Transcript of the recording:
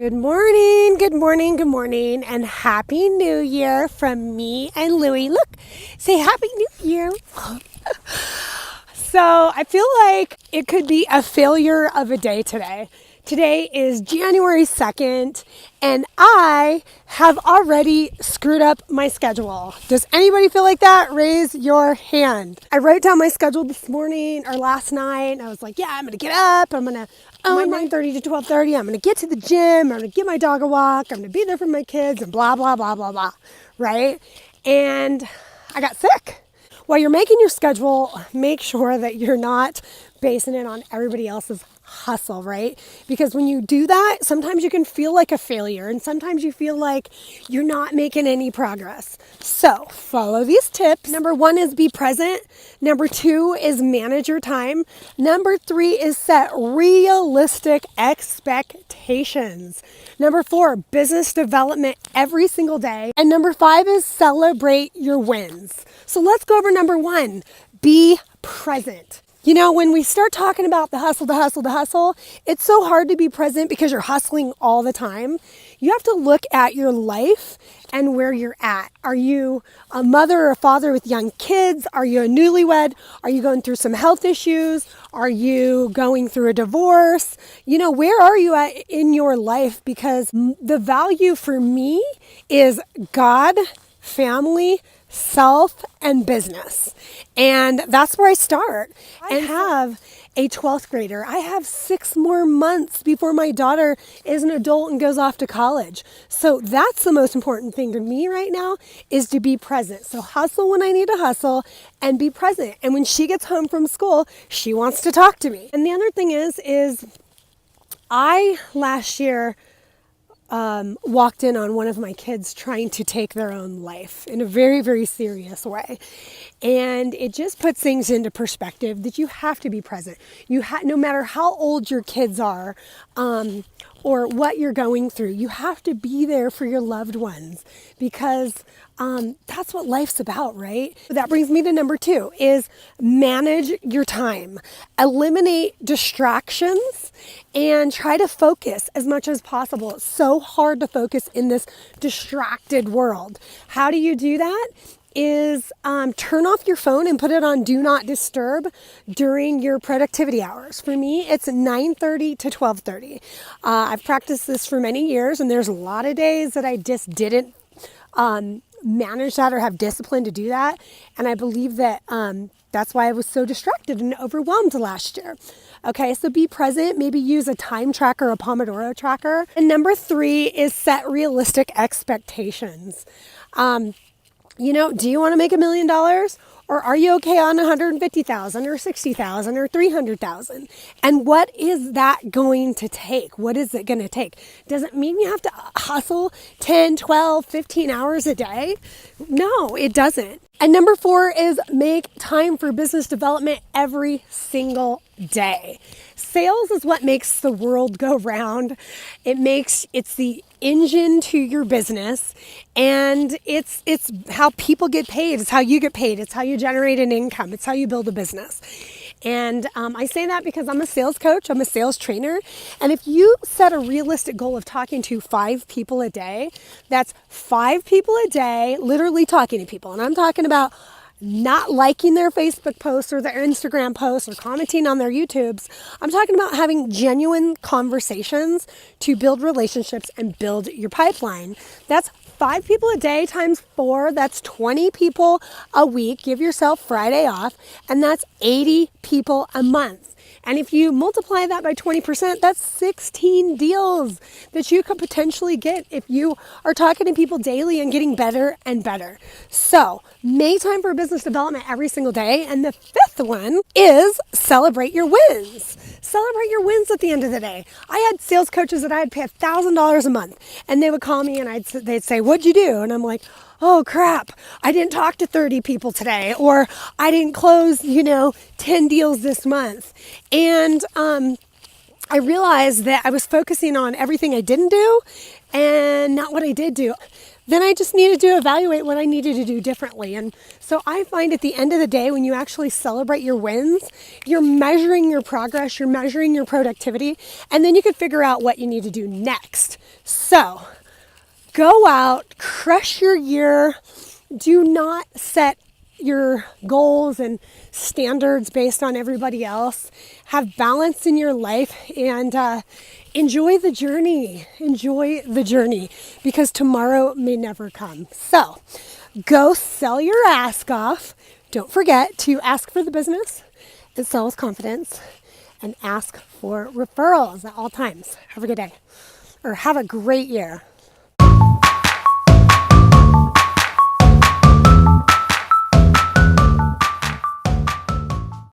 Good morning, good morning, good morning, and Happy New Year from me and Louie. Look, say Happy New Year. So I feel like it could be a failure of a day today. Today is January 2nd, and I have already screwed up my schedule. Does anybody feel like that? Raise your hand. I wrote down my schedule this morning or last night, and I was like, yeah, I'm going to get up. I'm going to 9:30 to 12:30. I'm going to get to the gym. I'm going to give my dog a walk. I'm going to be there for my kids and blah, blah, blah, blah, blah, right? And I got sick. While you're making your schedule, make sure that you're not basing it on everybody else's hustle, right? Because when you do that, sometimes you can feel like a failure and sometimes you feel like you're not making any progress. So follow these tips. Number 1 is be present. Number 2 is manage your time. Number 3 is set realistic expectations. Number 4, business development every single day. And number 5 is celebrate your wins. So let's go over number 1, be present. You know, when we start talking about the hustle, it's so hard to be present because you're hustling all the time. You have to look at your life and where you're at. Are you a mother or a father with young kids? Are you a newlywed? Are you going through some health issues? Are you going through a divorce? You know, where are you at in your life? Because the value for me is God, family, self, and business. And that's where I start. I have a 12th grader. I have 6 more months before my daughter is an adult and goes off to college. So that's the most important thing to me right now, is to be present. So hustle when I need to hustle and be present. And when she gets home from school, she wants to talk to me. And the other thing is I last year walked in on one of my kids trying to take their own life in a very, very serious way. And it just puts things into perspective that you have to be present. No matter how old your kids are, or what you're going through, you have to be there for your loved ones, because that's what life's about, right? That brings me to number 2, is manage your time. Eliminate distractions and try to focus as much as possible. It's so hard to focus in this distracted world. How do you do that? Is turn off your phone and put it on do not disturb during your productivity hours. For me, it's 9:30 to 12:30. I've practiced this for many years, and there's a lot of days that I just didn't manage that or have discipline to do that. And I believe that that's why I was so distracted and overwhelmed last year. Okay, so be present. Maybe use a time tracker, a Pomodoro tracker. And number 3 is set realistic expectations. You know, do you want to make $1 million? Or are you okay on 150,000 or 60,000 or 300,000? And what is that going to take? What is it going to take? Does it mean you have to hustle 10, 12, 15 hours a day? No, it doesn't. And number 4 is make time for business development every single day. Sales is what makes the world go round. It's the engine to your business, and it's how people get paid. It's how you get paid. It's how you generate an income. It's how you build a business. And I say that because I'm a sales coach. I'm a sales trainer. And if you set a realistic goal of talking to 5 people a day, that's 5 people a day, literally talking to people. And I'm talking about not liking their Facebook posts or their Instagram posts or commenting on their YouTubes. I'm talking about having genuine conversations to build relationships and build your pipeline. That's 5 people a day times 4. That's 20 people a week. Give yourself Friday off. And that's 80 people a month. And if you multiply that by 20%, that's 16 deals that you could potentially get if you are talking to people daily and getting better and better. So make time for business development every single day. And the 5th one is celebrate your wins. Celebrate your wins at the end of the day. I had sales coaches that I'd pay $1,000 a month, and they would call me and they'd say, "What'd you do?" And I'm like, "Oh crap, I didn't talk to 30 people today," or "I didn't close, 10 deals this month." And I realized that I was focusing on everything I didn't do and not what I did do. Then I just needed to evaluate what I needed to do differently. And so I find at the end of the day, when you actually celebrate your wins, you're measuring your progress, you're measuring your productivity, and then you can figure out what you need to do next. So go out, crush your year. Do not set your goals and standards based on everybody else. Have balance in your life and enjoy the journey. Enjoy the journey because tomorrow may never come. So go sell your ass off. Don't forget to ask for the business and sell with confidence and ask for referrals at all times. Have a good day or have a great year.